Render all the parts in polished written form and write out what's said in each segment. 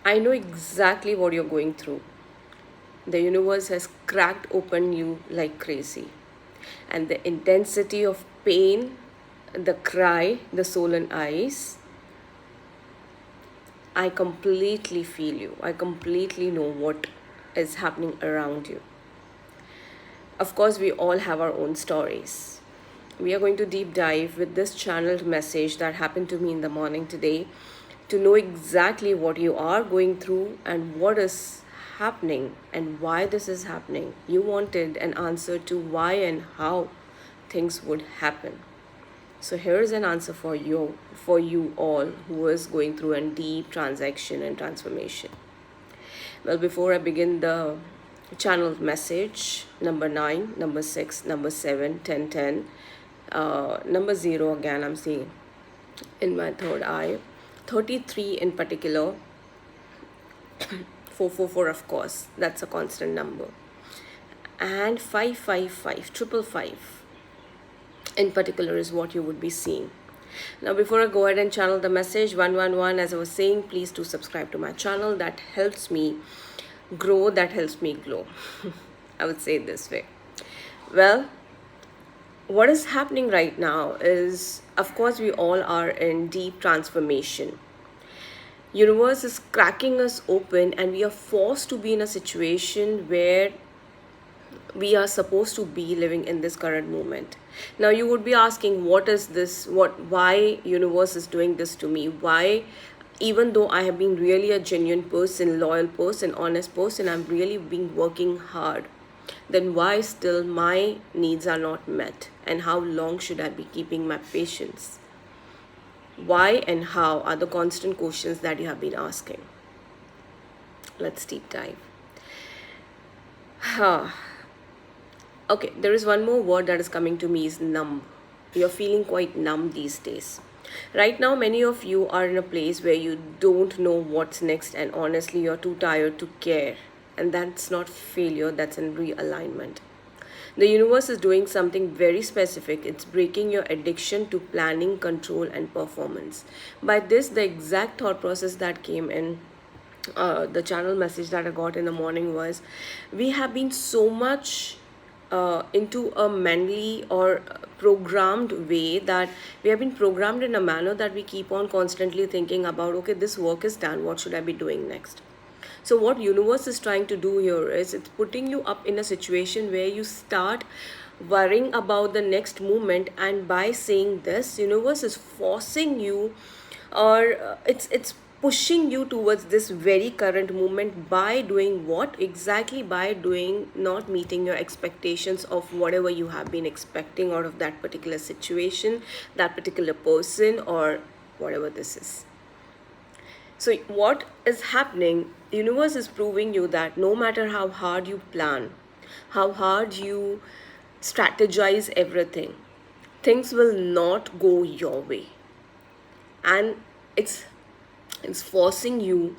I know exactly what you're going through. The universe has cracked open you like crazy. And the intensity of pain, the cry, the swollen eyes, I completely feel you. I completely know what is happening around you. Of course, we all have our own stories. We are going to deep dive with this channeled message that happened to me in the morning today to know exactly what you are going through and what is happening and why this is happening. You wanted an answer to why and how things would happen. So here is an answer for you all who is going through a deep transaction and transformation. Well, before I begin the channel message, number 9, number 6, number 7, 10, 10, number 0 again, I'm seeing in my third eye, 33 in particular, 444, of course, that's a constant number, and 555, triple five in particular is what you would be seeing. Now, before I go ahead and channel the message 111, as I was saying, please do subscribe to my channel. That helps me grow, that helps me glow. I would say it this way. Well, what is happening right now is, of course, we all are in deep transformation. Universe is cracking us open and we are forced to be in a situation where we are supposed to be living in this current moment. Now you would be asking, what is this, why universe is doing this to me? Why, even though I have been really a genuine person, loyal person, honest person, I'm really been working hard, then why still my needs are not met? And how long should I be keeping my patience? Why and how are the constant questions that you have been asking. Let's deep dive. Okay, there is one more word that is coming to me is numb. You're feeling quite numb these days. Right now, many of you are in a place where you don't know what's next, and honestly, you're too tired to care. And that's not failure, that's in realignment. The universe is doing something very specific. It's breaking your addiction to planning, control, and performance. By this, the exact thought process that came in the channel message that I got in the morning was, we have been so much into a mentally or programmed way that we have been programmed in a manner that we keep on constantly thinking about, okay, this work is done, what should I be doing next? So what universe is trying to do here is it's putting you up in a situation where you start worrying about the next movement, and by saying this, universe is forcing you, or it's pushing you towards this very current movement by doing what exactly? By doing not meeting your expectations of whatever you have been expecting out of that particular situation, that particular person, or whatever this is. So what is happening? Universe is proving you that no matter how hard you plan, how hard you strategize everything, things will not go your way. And it's it's forcing you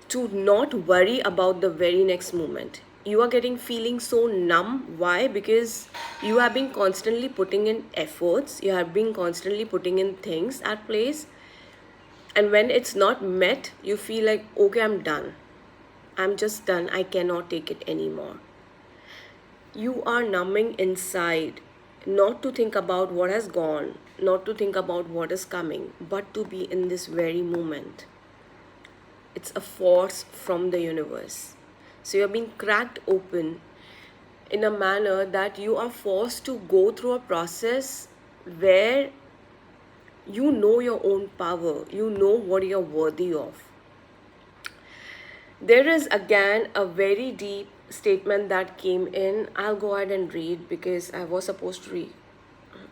to not worry about the very next moment. You are getting feeling so numb. Why? Because you have been constantly putting in efforts, you have been constantly putting in things at place, and when it's not met, you feel like, okay, I'm done. I'm just done. I cannot take it anymore. You are numbing inside, not to think about what has gone, not to think about what is coming, but to be in this very moment. It's a force from the universe. So you're being cracked open in a manner that you are forced to go through a process where you know your own power, you know what you're worthy of. There is again a very deep statement that came in. I'll go ahead and read because I was supposed to read.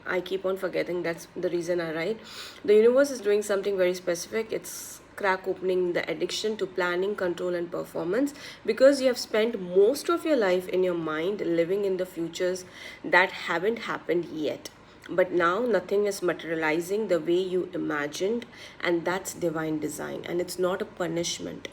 I keep on forgetting. That's the reason I write. The universe is doing something very specific. It's crack opening the addiction to planning, control, and performance, because you have spent most of your life in your mind living in the futures that haven't happened yet. But now nothing is materializing the way you imagined, and that's divine design, and it's not a punishment.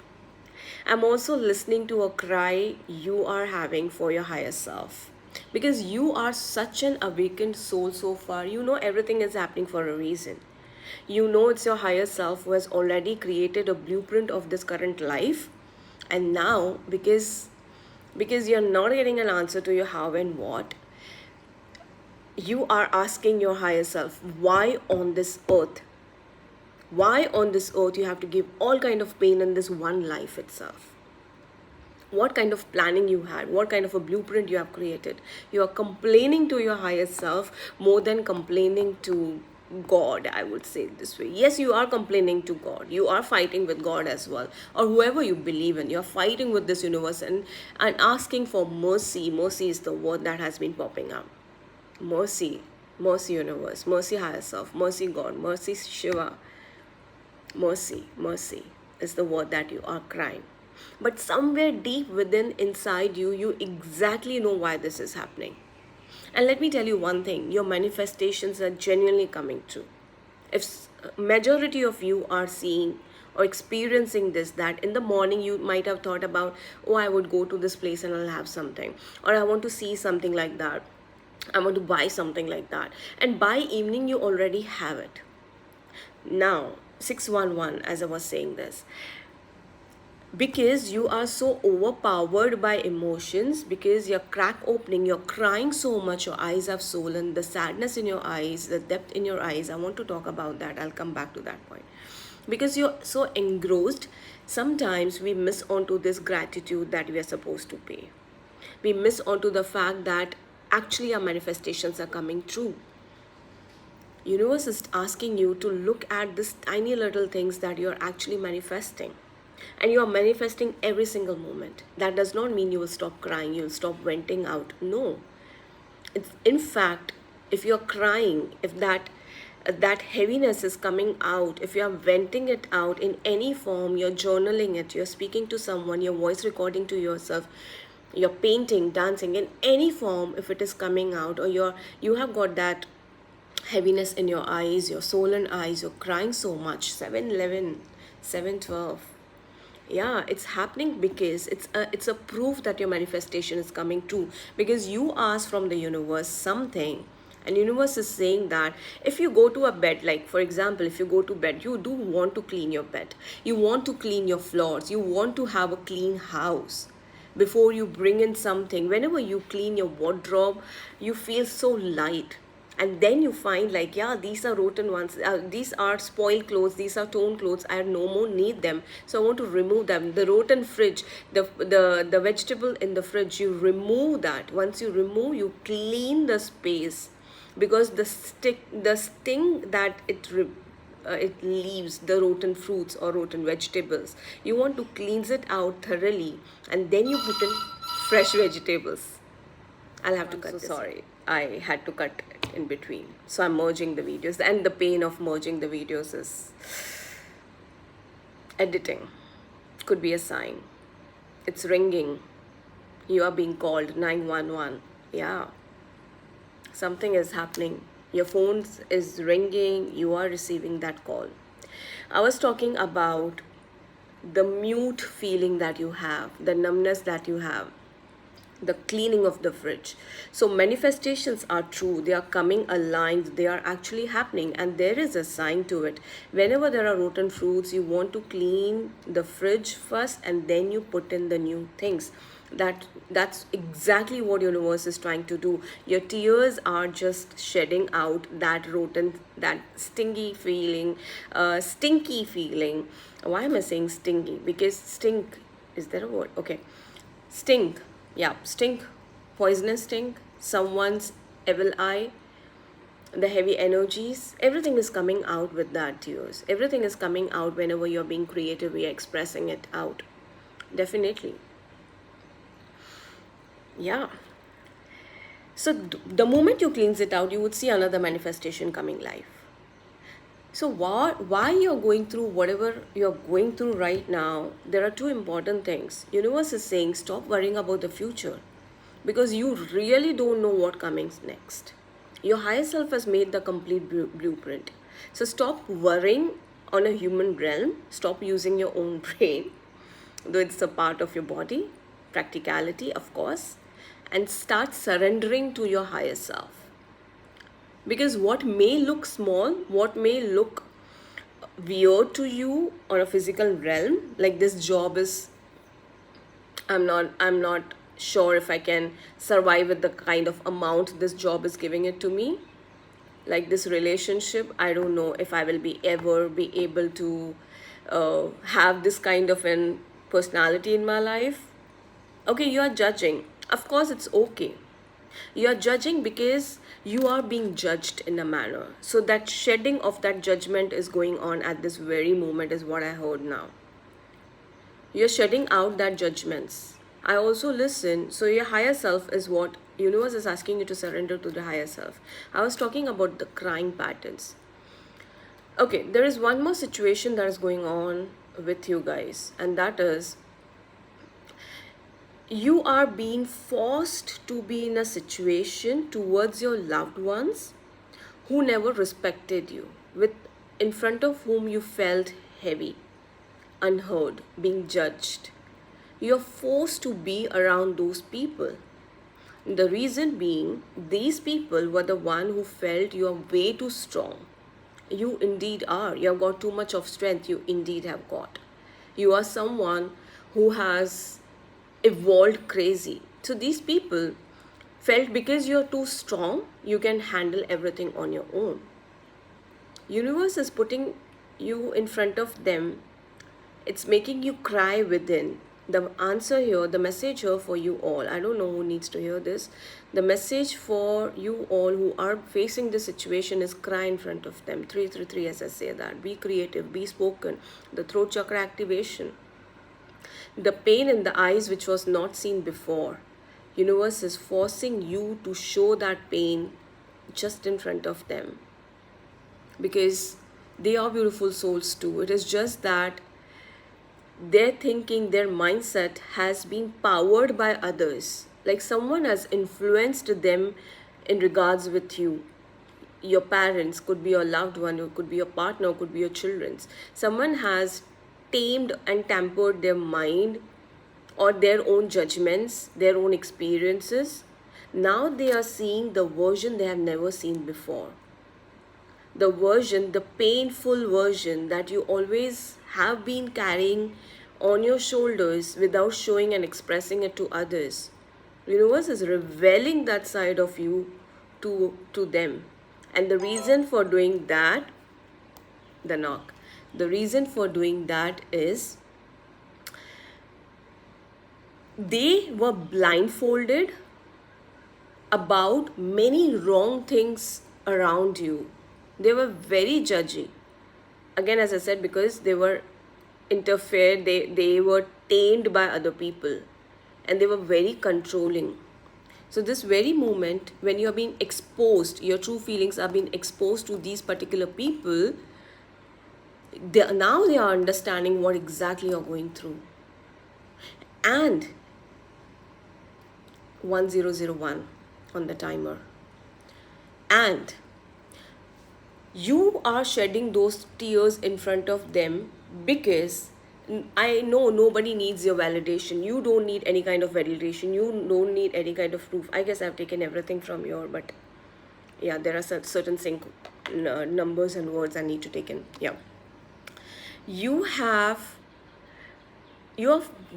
I'm also listening to a cry you are having for your higher self. Because you are such an awakened soul so far, you know everything is happening for a reason. You know it's your higher self who has already created a blueprint of this current life. And now, because you're not getting an answer to your how and what, you are asking your higher self, why on this earth? Why on this earth you have to give all kind of pain in this one life itself? What kind of planning you had, what kind of a blueprint you have created? You are complaining to your higher self more than complaining to God, I would say it this way. Yes, you are complaining to God, you are fighting with God as well, or whoever you believe in. You're fighting with this universe and asking for mercy. Mercy is the word that has been popping up. Mercy. Mercy universe, mercy higher self, mercy God, mercy Shiva. Mercy is the word that you are crying. But somewhere deep within inside you, you exactly know why this is happening. And let me tell you one thing, your manifestations are genuinely coming true. If majority of you are seeing or experiencing this, that in the morning you might have thought about, oh, I would go to this place and I'll have something, or I want to see something like that, I want to buy something like that, and by evening you already have it. Now 611, as I was saying this, because you are so overpowered by emotions, because you're crack opening, you're crying so much, your eyes have swollen, the sadness in your eyes, the depth in your eyes. I want to talk about that, I'll come back to that point. Because you're so engrossed, sometimes we miss onto this gratitude that we are supposed to pay. We miss onto the fact that actually our manifestations are coming true. Universe is asking you to look at this tiny little things that you're actually manifesting, and you are manifesting every single moment. That does not mean you will stop crying, you will stop venting out. No, it's, in fact, if you're crying, if that heaviness is coming out, if you're venting it out in any form, you're journaling it, you're speaking to someone, your voice recording to yourself, you're painting, dancing, in any form, if it is coming out, or you have got that heaviness in your eyes, your swollen eyes, you're crying so much, 711, 712. Yeah, it's happening because it's a proof that your manifestation is coming true, because you ask from the universe something, and universe is saying that if you go to a bed, like for example, if you go to bed, you do want to clean your bed, you want to clean your floors, you want to have a clean house before you bring in something. Whenever you clean your wardrobe, you feel so light, and then you find like, yeah, these are rotten ones, these are spoiled clothes, these are torn clothes, I no more need them, so I want to remove them. The rotten fridge, the vegetable in the fridge, you remove that. Once you remove, you clean the space, because the sting that it leaves, the rotten fruits or rotten vegetables, you want to cleanse it out thoroughly, and then you put in fresh vegetables. I'll have to cut this. Sorry, I had to cut it in between. So I'm merging the videos, and the pain of merging the videos is editing. Could be a sign. It's ringing. You are being called 911. Yeah. Something is happening. Your phone is ringing. You are receiving that call. I was talking about the mute feeling that you have, the numbness that you have, the cleaning of the fridge. So manifestations are true, they are coming aligned, they are actually happening, and there is a sign to it. Whenever there are rotten fruits, you want to clean the fridge first, and then you put in the new things. That's exactly what universe is trying to do. Your tears are just shedding out that rotten, that stinky feeling. Why am I saying stinky? Because stink, is there a word? Okay, stink. Yeah, stink, poisonous stink, someone's evil eye, the heavy energies, everything is coming out with that tears. Everything is coming out whenever you're being creative, you're expressing it out. Definitely. Yeah. So the moment you cleanse it out, you would see another manifestation coming live. So why you're going through whatever you're going through right now, there are two important things. Universe is saying stop worrying about the future, because you really don't know what comes next. Your higher self has made the complete blueprint. So stop worrying on a human realm. Stop using your own brain, though it's a part of your body, practicality, of course, and start surrendering to your higher self. Because what may look small, what may look weird to you on a physical realm, like this job is, I'm not sure if I can survive with the kind of amount this job is giving it to me. Like this relationship, I don't know if I will be ever be able to have this kind of an personality in my life. Okay, you are judging. Of course, it's okay. You are judging because you are being judged in a manner. So that shedding of that judgment is going on at this very moment, is what I heard now. You're shedding out that judgments. I also listen. So your higher self is what universe is asking you to surrender to the higher self. I was talking about the crying patterns. Okay, there is one more situation that is going on with you guys, and that is you are being forced to be in a situation towards your loved ones who never respected you, with in front of whom you felt heavy, unheard, being judged. You're forced to be around those people. The reason being, these people were the one who felt you are way too strong. You indeed are. You have got too much of strength. You indeed have got. You are someone who has evolved crazy. So these people felt because you're too strong, you can handle everything on your own. Universe is putting you in front of them. It's making you cry within. The answer here, the message here for you all, I don't know who needs to hear this. The message for you all who are facing this situation is cry in front of them. 333, as I say that. Be creative, be spoken. The throat chakra activation. The pain in the eyes which was not seen before. Universe is forcing you to show that pain just in front of them. Because they are beautiful souls too. It is just that their thinking, their mindset has been powered by others. Like someone has influenced them in regards with you. Your parents, could be your loved one, or could be your partner, could be your children's. Someone has tamed and tempered their mind or their own judgments, their own experiences. Now they are seeing the version they have never seen before. The version, the painful version that you always have been carrying on your shoulders without showing and expressing it to others. Universe is revealing that side of you to them. And the reason for doing that, the knock. The reason for doing that is they were blindfolded about many wrong things around you. They were very judgy. Again, as I said, because they were interfered, they were tamed by other people, and they were very controlling. So this very moment when you're being exposed, your true feelings are being exposed to these particular people, now they are understanding what exactly you're going through. And 1001 on the timer. And you are shedding those tears in front of them because I know nobody needs your validation. You don't need any kind of validation. You don't need any kind of proof. I guess I've taken everything from your, but yeah, there are certain numbers and words I need to take in. Yeah. You're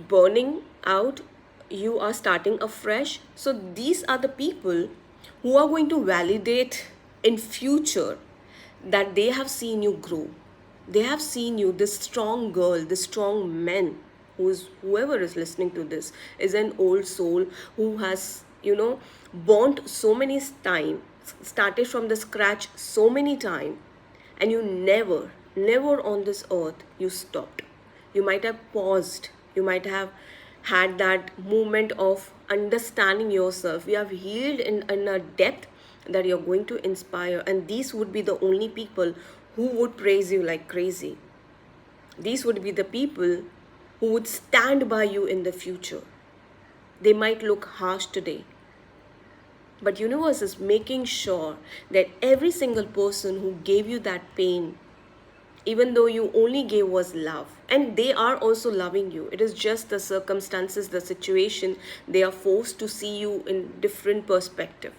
burning out, you are starting afresh. So these are the people who are going to validate in future that they have seen you grow. They have seen you, this strong girl, this strong man, whoever is listening to this is an old soul who has, burnt so many times, started from the scratch so many times, and you never on this earth you stopped. You might have paused, you might have had that moment of understanding yourself. You have healed in a depth that you're going to inspire, and these would be the only people who would praise you like crazy. These would be the people who would stand by you in the future. They might look harsh today, but universe is making sure that every single person who gave you that pain, even though you only gave was love, and they are also loving you. It is just the circumstances, the situation, they are forced to see you in different perspective.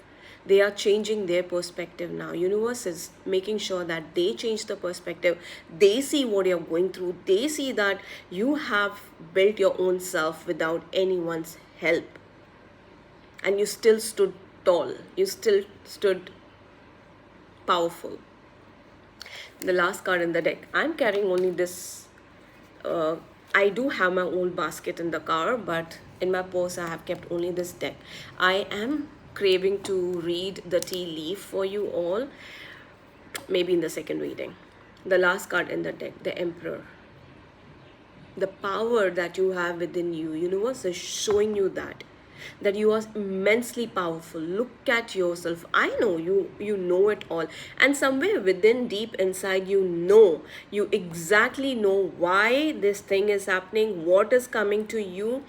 They are changing their perspective now. Universe is making sure that they change the perspective. They see what you're going through. They see that you have built your own self without anyone's help, and you still stood tall. You still stood powerful. The last card in the deck, I'm carrying only this. I do have my old basket in the car, but in my purse I have kept only this deck. I am craving to read the tea leaf for you all, maybe in the second reading. The last card in the deck, the Emperor. The power that you have within you, universe is showing you that you are immensely powerful. Look at yourself. I know you know it all, and somewhere within, deep inside, you exactly know why this thing is happening, what is coming to you.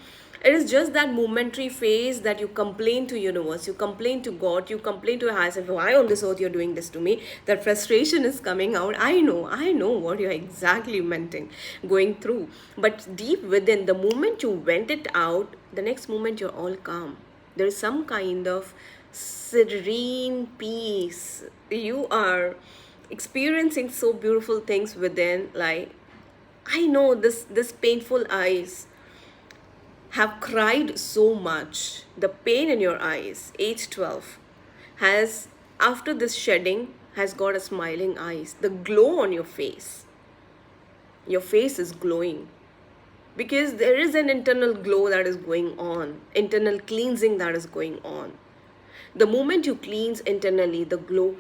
It is just that momentary phase that you complain to universe, you complain to God, you complain to your higher self, why on this earth you're doing this to me. That frustration is coming out. I know what you're exactly menting, going through. But deep within, the moment you vent it out, the next moment you're all calm. There is some kind of serene peace. You are experiencing so beautiful things within. Like, I know this painful eyes have cried so much. The pain in your eyes, age 12, has, after this shedding, has got a smiling eyes. The glow on your face is glowing. Because there is an internal glow that is going on, internal cleansing that is going on. The moment you cleanse internally, the glow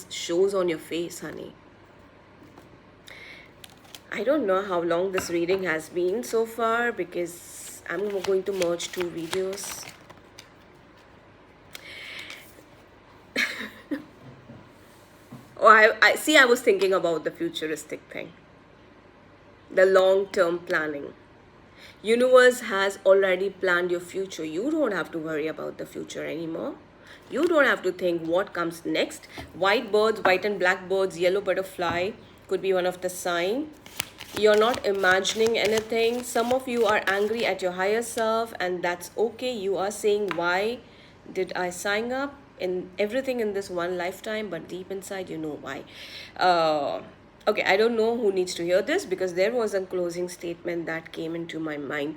shows on your face, honey. I don't know how long this reading has been so far, because I'm going to merge two videos. Oh, I see, I was thinking about the futuristic thing. The long-term planning. Universe has already planned your future. You don't have to worry about the future anymore. You don't have to think what comes next. White birds, white and black birds, yellow butterfly could be one of the sign. You're not imagining anything. Some of you are angry at your higher self, and that's okay. You are saying, why did I sign up in everything in this one lifetime? But deep inside, you know why. Okay, I don't know who needs to hear this, because there was a closing statement that came into my mind.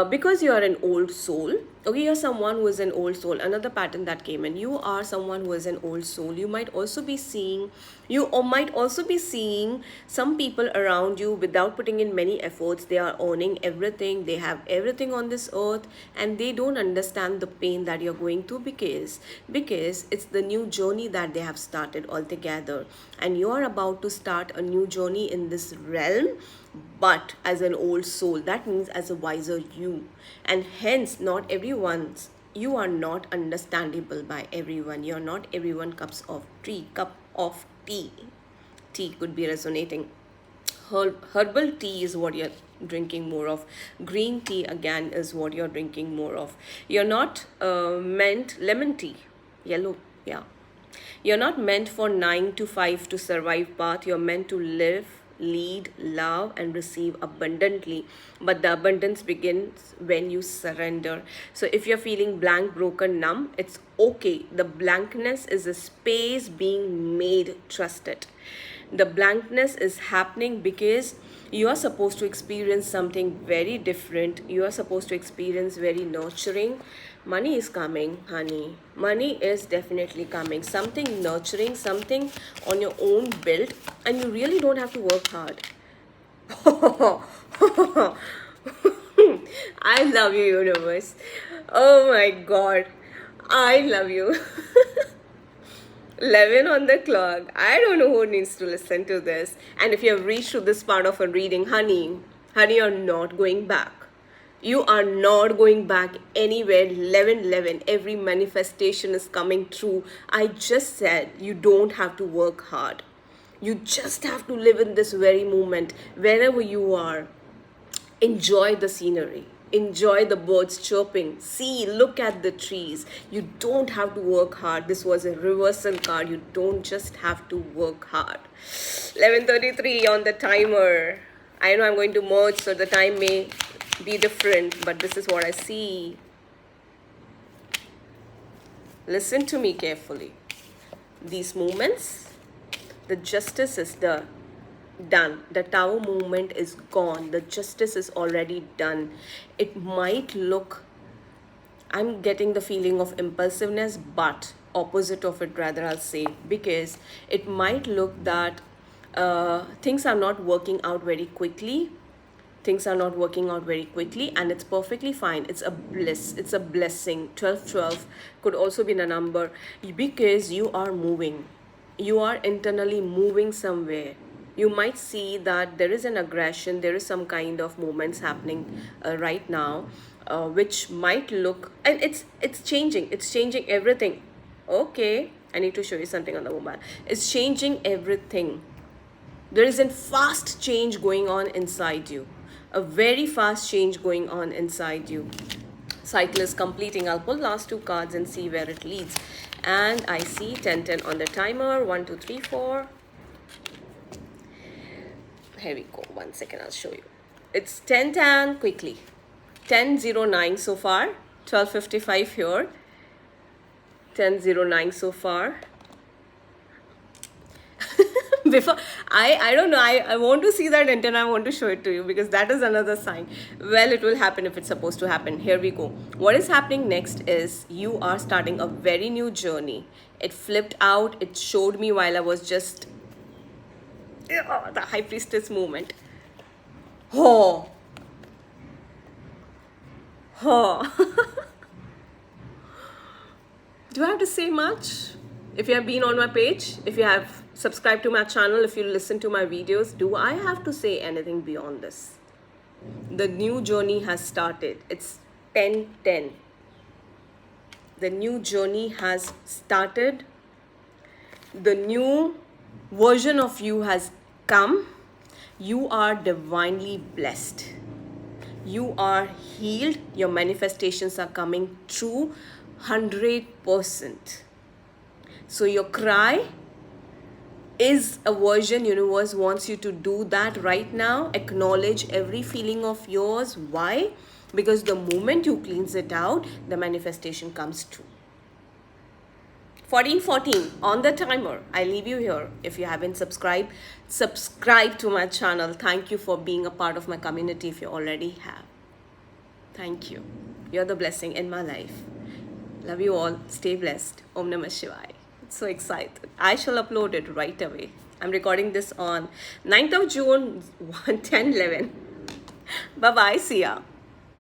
Because you are an old soul, okay, you're someone who is an old soul. Another pattern that came in, you are someone who is an old soul. You might also be seeing some people around you without putting in many efforts. They are owning everything, they have everything on this earth, and they don't understand the pain that you're going through, because it's the new journey that they have started altogether, and you are about to start a new journey in this realm, but as an old soul. That means as a wiser you, and hence you are not understandable by everyone. You're not everyone cup of tea. Tea could be resonating. Herbal tea is what you're drinking more of. Green tea again is what you're drinking more of. You're not meant lemon tea, yellow, yeah. You're not meant for 9 to 5 to survive path. You're meant to live, lead, love, and receive abundantly. But the abundance begins when you surrender. So if you're feeling blank, broken, numb, it's okay. The blankness is a space being made. Trust it. The blankness is happening because you are supposed to experience something very different. You are supposed to experience very nurturing. Money is coming, honey. Money is definitely coming. Something nurturing, something on your own build, and you really don't have to work hard. I love you, universe. Oh my God. I love you. 11 on the clock. I don't know who needs to listen to this. And if you have reached to this part of a reading, honey, you're not going back. You are not going back anywhere. 11. Every manifestation is coming true. I just said you don't have to work hard. You just have to live in this very moment. Wherever you are, enjoy the scenery. Enjoy the birds chirping. See, look at the trees. You don't have to work hard. This was a reversal card. You don't just have to work hard. 11:33 on the timer. I know I'm going to merge, so the time may be different, but this is what I see. Listen to me carefully. These movements, the justice is done. The Tower movement is gone. The justice is already done. It might look, I'm getting the feeling of impulsiveness, but opposite of it, rather, I'll say, because it might look that things are not working out very quickly. Things are not working out very quickly, and it's perfectly fine. It's a bliss, it's a blessing. 1212 could also be a number, because you are moving. You are internally moving somewhere. You might see that there is an aggression, there is some kind of movements happening right now, which might look, and it's changing everything. Okay, I need to show you something on the mobile. It's changing everything. There is a fast change going on inside you, a very fast change going on inside you. Cycle is completing. I'll pull last two cards and see where it leads. And I see 10-10 on the timer. 1, 2, 3, 4. Here we go. 1 second, I'll show you. It's 10-10 quickly. 10:09 so far. 12:55 here. 10:09 so far. Before I don't know, I want to see that intent. I want to show it to you, because that is another sign. Well, it will happen if it's supposed to happen. Here we go. What is happening next is you are starting a very new journey. It flipped out. It showed me while I was just the High Priestess movement. Oh, do I have to say much? If you have been on my page, if you have subscribed to my channel, if you listen to my videos, do I have to say anything beyond this? The new journey has started. It's 10-10. The new journey has started. The new version of you has come. You are divinely blessed. You are healed. Your manifestations are coming true 100%. So your cry is a version. Universe wants you to do that right now. Acknowledge every feeling of yours. Why? Because the moment you cleanse it out, the manifestation comes true. 14:14 on the timer. I leave you here. If you haven't subscribed, subscribe to my channel. Thank you for being a part of my community if you already have. Thank you. You're the blessing in my life. Love you all. Stay blessed. Om Namah Shivaya. So excited. I shall upload it right away. I'm recording this on 9th of June, 10:11. Bye-bye. See ya.